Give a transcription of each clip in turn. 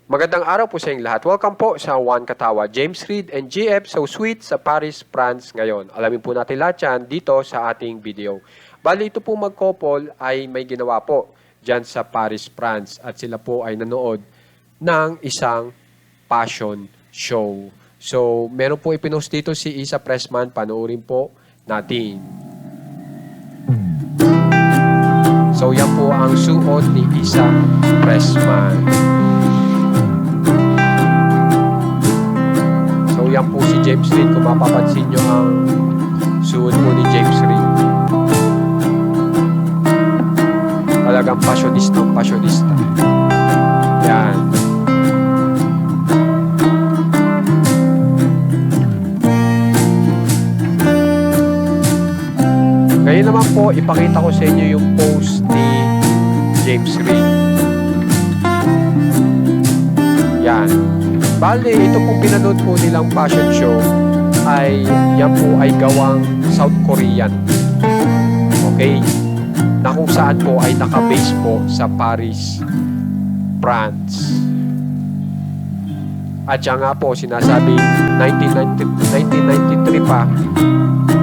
Magandang araw po sa inyong lahat. Welcome po sa Juan Katawa, James Reid and GF So Sweet sa Paris, France ngayon. Alamin po natin lahat yan dito sa ating video. Bali ito po mag-couple ay may ginawa po dyan sa Paris, France at sila po ay nanood ng isang fashion show. So meron po ipinost dito si Isa Pressman, panoorin po natin. So yan po ang suot ni Isa Pressman. So yan po si James Reid, kung mapapansin nyo ang suot po ni James Reid. Talagang fashionista. Yan. Ngayon naman po, ipakita ko sa inyo yung post ni James Reid. Yan. Bale, ito pong pinanood po nilang fashion show ay yan po ay gawang South Korean. Okay? Na kung saan po ay nakabase po sa Paris, France. At siya nga po, sinasabi 1993 pa,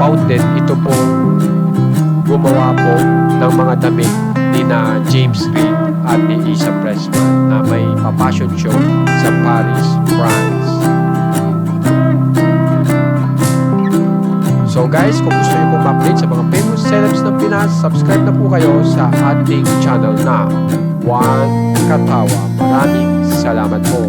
founded ito po gumawa po ng mga damit ni na James Reid at ni Isa Pressman na may pa-fashion show sa Paris, France. So guys, kung gusto niyo pong ma-update sa mga famous celebs ng Pinas, subscribe na po kayo sa ating channel na Juan Katawa. Maraming salamat po.